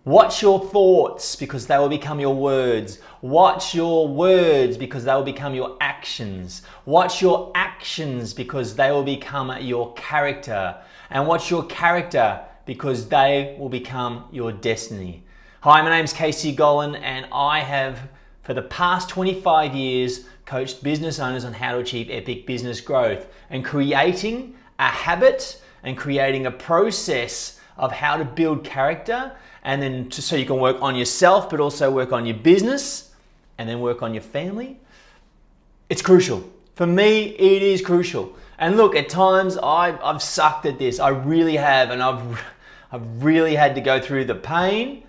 Watch your thoughts because they will become your words. Watch your words because they will become your actions. Watch your actions because they will become your character. And watch your character because they will become your destiny. Hi, my name's Gollan, and I have, for the past 25 years, coached business owners on how to achieve epic business growth and creating a habit and creating a process of how to build character, and then so you can work on yourself, but also work on your business, and then work on your family. It's crucial. For me, it is crucial. And look, at times I've sucked at this. I really have, and I've really had to go through the pain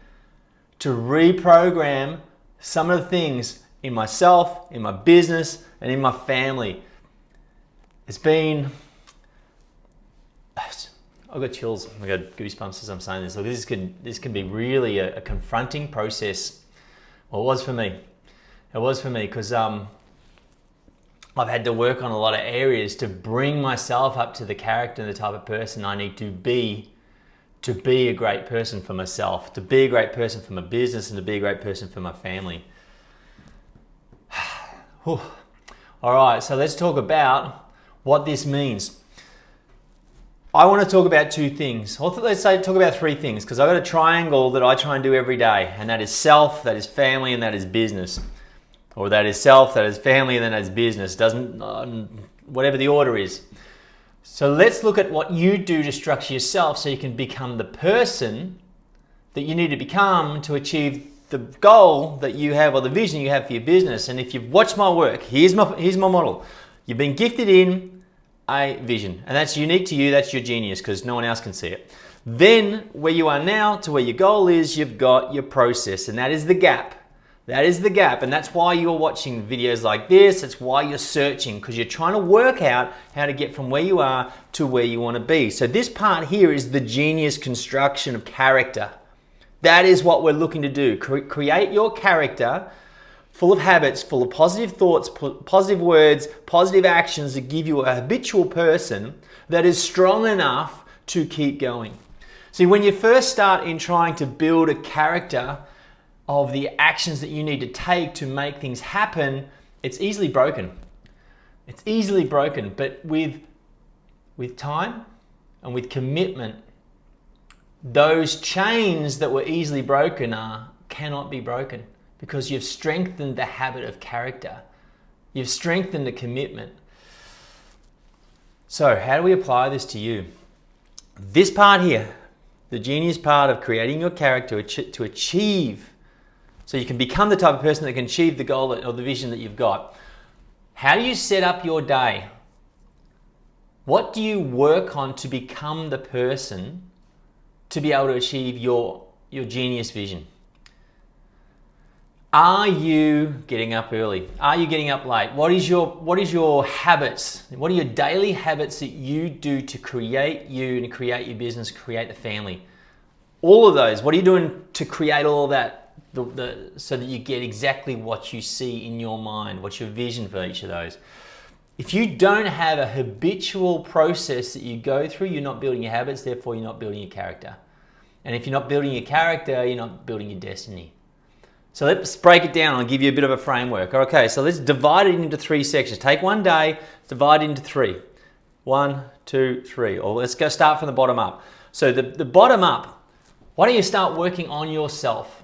to reprogram some of the things in myself, in my business, and in my family. It's been... I've got chills. I've got goosebumps as I'm saying this. Look, this can be really a confronting process. Well, it was for me. It was for me because I've had to work on a lot of areas to bring myself up to the character and the type of person I need to be a great person for myself, to be a great person for my business, and to be a great person for my family. All right, so let's talk about what this means. I want to talk about two things. Let's talk about three things, because I've got a triangle that I try and do every day, and that is self, that is family, and that is business. Or that is self, that is family, and then that is business. Whatever the order is. So let's look at what you do to structure yourself so you can become the person that you need to become to achieve the goal that you have, or the vision you have for your business. And if you've watched my work, here's my model. You've been gifted in a vision, and that's unique to you. That's your genius, because no one else can see it. Then where you are now to where your goal is, you've got your process, and that is the gap. That is the gap, and that's why you're watching videos like this. That's why you're searching, because you're trying to work out how to get from where you are to where you want to be. So this part here is the genius construction of character. That is what we're looking to do. Create your character full of habits, full of positive thoughts, positive words, positive actions that give you a habitual person that is strong enough to keep going. See, when you first start in trying to build a character of the actions that you need to take to make things happen, it's easily broken. It's easily broken, but with time and with commitment, those chains that were easily broken cannot be broken, because you've strengthened the habit of character. You've strengthened the commitment. So how do we apply this to you? This part here, the genius part of creating your character to achieve, so you can become the type of person that can achieve the goal or the vision that you've got. How do you set up your day? What do you work on to become the person to be able to achieve your genius vision? Are you getting up early? Are you getting up late? What is your habits? What are your daily habits that you do to create you and create your business, create the family? All of those. What are you doing to create all of that so that you get exactly what you see in your mind? What's your vision for each of those? If you don't have a habitual process that you go through, you're not building your habits, therefore you're not building your character. And if you're not building your character, you're not building your destiny. So let's break it down. I'll give you a bit of a framework. Okay, so let's divide it into three sections. Take one day, divide it into three. 1, 2, 3. Or let's go start from the bottom up. So the bottom up, why don't you start working on yourself?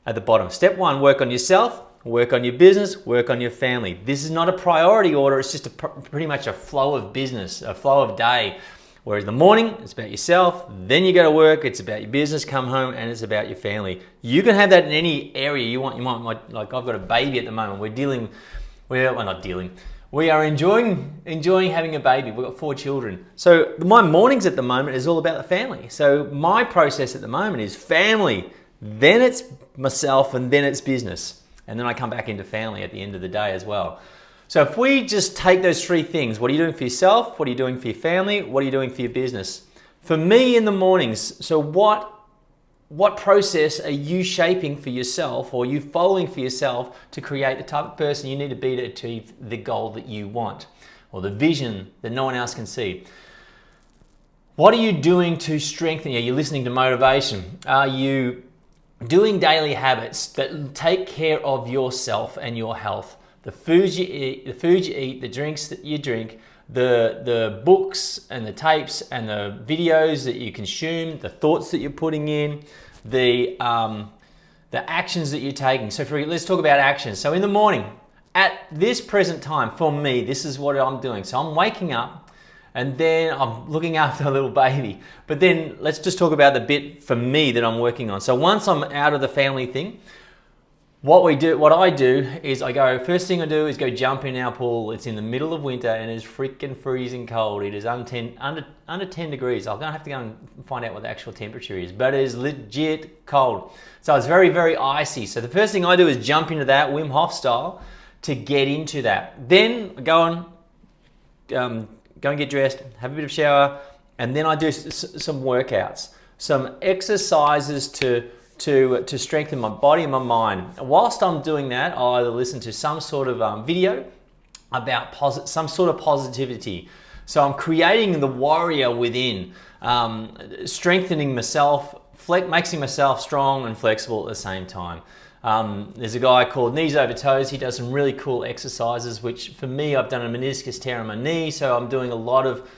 At the bottom. Step 1, work on yourself, work on your business, work on your family. This is not a priority order. It's just pretty much a flow of business, a flow of day. Whereas in the morning, it's about yourself, then you go to work, it's about your business, come home, and it's about your family. You can have that in any area you want. Like I've got a baby at the moment. We are enjoying having a baby. We've got 4 children. So my mornings at the moment is all about the family. So my process at the moment is family, then it's myself, and then it's business. And then I come back into family at the end of the day as well. So if we just take those three things, what are you doing for yourself? What are you doing for your family? What are you doing for your business? For me in the mornings, so what process are you shaping for yourself, or are you following for yourself to create the type of person you need to be to achieve the goal that you want, or the vision that no one else can see? What are you doing to strengthen you? You're listening to motivation. Are you doing daily habits that take care of yourself and your health? The foods you eat, the drinks that you drink, the books and the tapes and the videos that you consume, the thoughts that you're putting in, the actions that you're taking. So let's talk about actions. So in the morning, at this present time, for me, this is what I'm doing. So I'm waking up, and then I'm looking after a little baby. But then let's just talk about the bit for me that I'm working on. So once I'm out of the family thing, what I do is first thing I do is go jump in our pool. It's in the middle of winter and it's freaking freezing cold. It is under 10 degrees. I'm gonna have to go and find out what the actual temperature is, but it is legit cold. So it's very, very icy. So the first thing I do is jump into that Wim Hof style to get into that. Then I go and get dressed, have a bit of shower, and then I do some workouts, some exercises to strengthen my body and my mind. And whilst I'm doing that, I'll either listen to some sort of video about some sort of positivity. So I'm creating the warrior within, strengthening myself, making myself strong and flexible at the same time. There's a guy called Knees Over Toes. He does some really cool exercises, which for me, I've done a meniscus tear on my knee, so I'm doing a lot of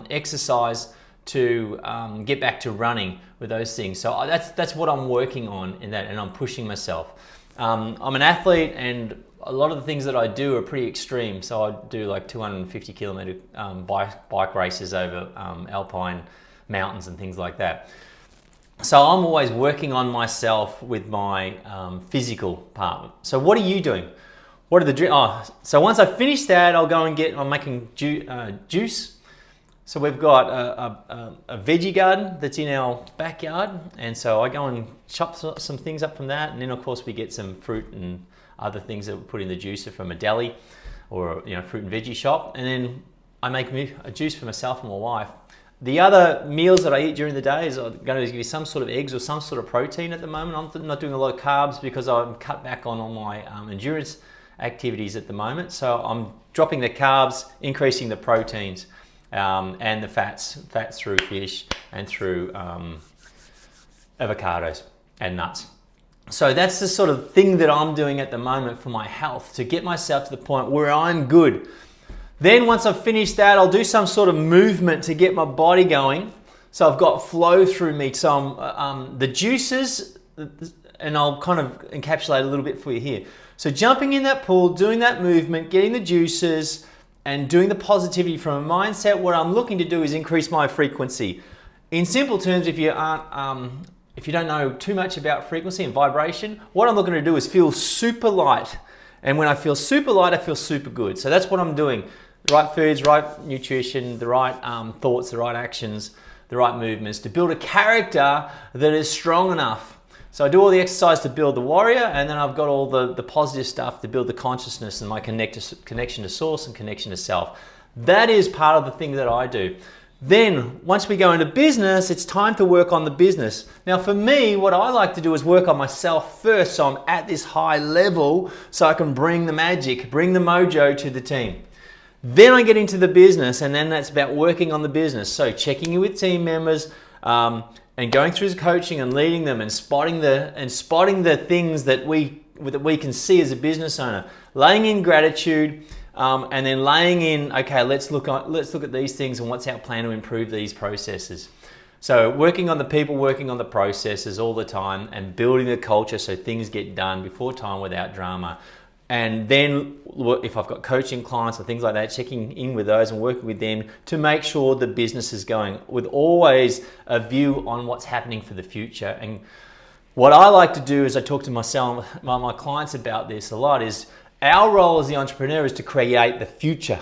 exercise to get back to running with those things. So that's what I'm working on in that, and I'm pushing myself. I'm an athlete, and a lot of the things that I do are pretty extreme. So I do like 250 kilometer bike races over alpine mountains and things like that. So I'm always working on myself with my physical part. So what are you doing? What are the drinks? So once I finish that, I'm making juice. So we've got a veggie garden that's in our backyard. And so I go and chop some things up from that. And then of course we get some fruit and other things that we put in the juicer from a deli or fruit and veggie shop. And then I make a juice for myself and my wife. The other meals that I eat during the day is I'm going to give you some sort of eggs or some sort of protein at the moment. I'm not doing a lot of carbs because I'm cut back on all my endurance activities at the moment. So I'm dropping the carbs, increasing the proteins and the fats through fish and through avocados and nuts. So that's the sort of thing that I'm doing at the moment for my health, to get myself to the point where I'm good. Then once I've finished that, I'll do some sort of movement to get my body going. So I've got flow through me. So the juices, and I'll kind of encapsulate a little bit for you here. So jumping in that pool, doing that movement, getting the juices, and doing the positivity from a mindset, what I'm looking to do is increase my frequency. In simple terms, if you don't know too much about frequency and vibration, what I'm looking to do is feel super light. And when I feel super light, I feel super good. So that's what I'm doing. The right foods, right nutrition, the right thoughts, the right actions, the right movements to build a character that is strong enough. So I do all the exercise to build the warrior, and then I've got all the positive stuff to build the consciousness and my connection to source and connection to self. That is part of the thing that I do. Then once we go into business, it's time to work on the business. Now for me, what I like to do is work on myself first, so I'm at this high level so I can bring the magic, bring the mojo to the team. Then I get into the business, and then that's about working on the business. So checking in with team members and going through the coaching and leading them and spotting the things that we can see as a business owner, laying in gratitude. And then laying in, okay, let's look at these things and what's our plan to improve these processes. So working on the people, working on the processes all the time, and building the culture so things get done before time without drama. And then if I've got coaching clients or things like that, checking in with those and working with them to make sure the business is going with always a view on what's happening for the future. And what I like to do is I talk to my clients about this a lot is, our role as the entrepreneur is to create the future.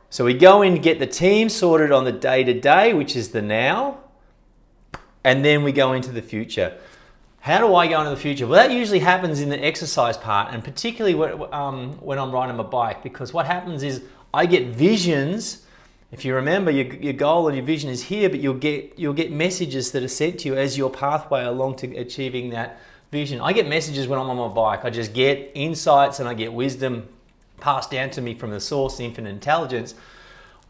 So we go in, get the team sorted on the day-to-day, which is the now, and then we go into the future. How do I go into the future? Well, that usually happens in the exercise part, and particularly when I'm riding my bike, because what happens is I get visions. If you remember, your goal and your vision is here, but you'll get messages that are sent to you as your pathway along to achieving that vision. I get messages when I'm on my bike. I just get insights and I get wisdom passed down to me from the source, the infinite intelligence,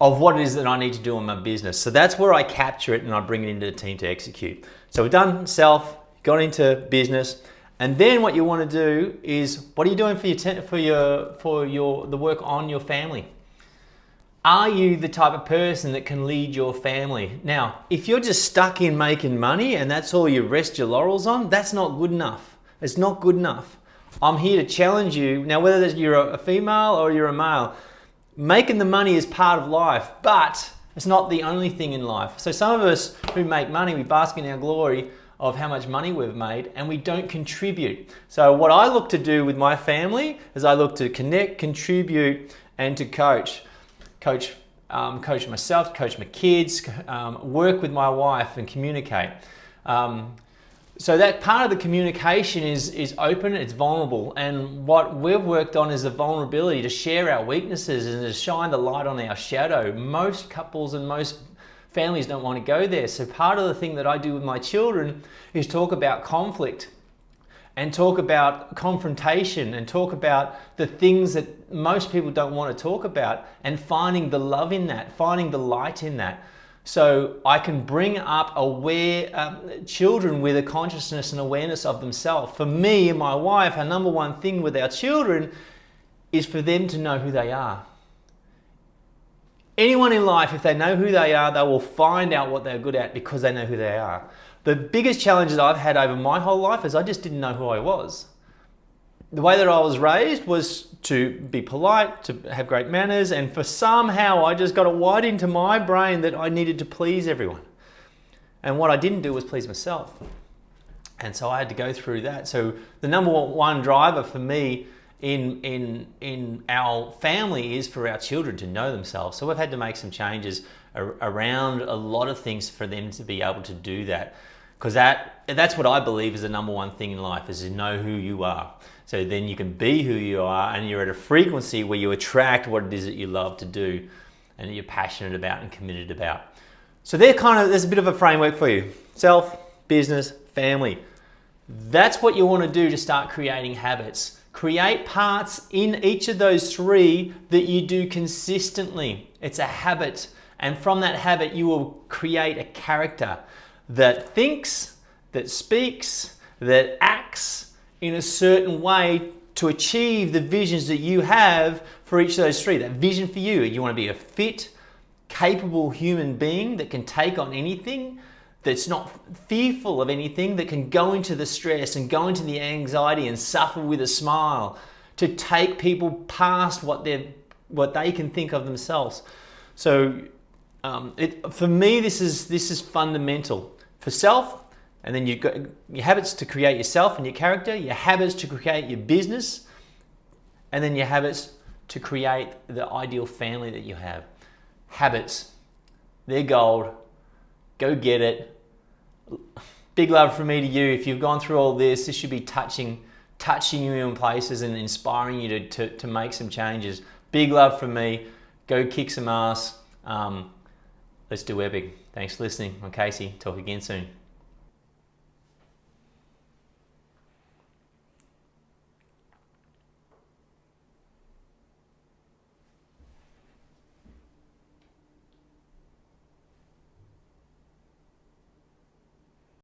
of what it is that I need to do in my business. So that's where I capture it and I bring it into the team to execute. So we've done self, got into business, and then what you want to do is, what are you doing for the work on your family? Are you the type of person that can lead your family? Now, if you're just stuck in making money and that's all you rest your laurels on, that's not good enough. It's not good enough. I'm here to challenge you. Now, whether you're a female or you're a male, making the money is part of life, but it's not the only thing in life. So some of us who make money, we bask in our glory of how much money we've made, and we don't contribute. So what I look to do with my family is I look to connect, contribute, and to coach myself, coach my kids, work with my wife and communicate. So that part of the communication is open, it's vulnerable. And what we've worked on is the vulnerability to share our weaknesses and to shine the light on our shadow. Most couples and most families don't want to go there. So part of the thing that I do with my children is talk about conflict and talk about confrontation and talk about the things that most people don't want to talk about, and finding the love in that, finding the light in that. So I can bring up children with a consciousness and awareness of themselves. For me and my wife, our number one thing with our children is for them to know who they are. Anyone in life, if they know who they are, they will find out what they're good at because they know who they are. The biggest challenges I've had over my whole life is I just didn't know who I was. The way that I was raised was to be polite, to have great manners, and for somehow I just got it wired into my brain that I needed to please everyone. And what I didn't do was please myself. And so I had to go through that. So the number one driver for me in our family is for our children to know themselves. So we've had to make some changes around a lot of things for them to be able to do that. Because that's what I believe is the number one thing in life, is to know who you are. So then you can be who you are, and you're at a frequency where you attract what it is that you love to do and that you're passionate about and committed about. So there's a bit of a framework for you. Self, business, family. That's what you want to do to start creating habits. Create parts in each of those three that you do consistently. It's a habit. And from that habit, you will create a character that thinks, that speaks, that acts in a certain way to achieve the visions that you have for each of those three. That vision for you. You want to be a fit, capable human being that can take on anything, that's not fearful of anything, that can go into the stress and go into the anxiety and suffer with a smile, to take people past what they can think of themselves. So for me, this is fundamental. For self, and then you've got your habits to create yourself and your character, your habits to create your business, and then your habits to create the ideal family that you have. Habits, they're gold. Go get it. Big love from me to you. If you've gone through all this should be touching you in places and inspiring you to make some changes. Big love from me. Go kick some ass. Let's do epic. Thanks for listening. I'm Casey. Talk again soon.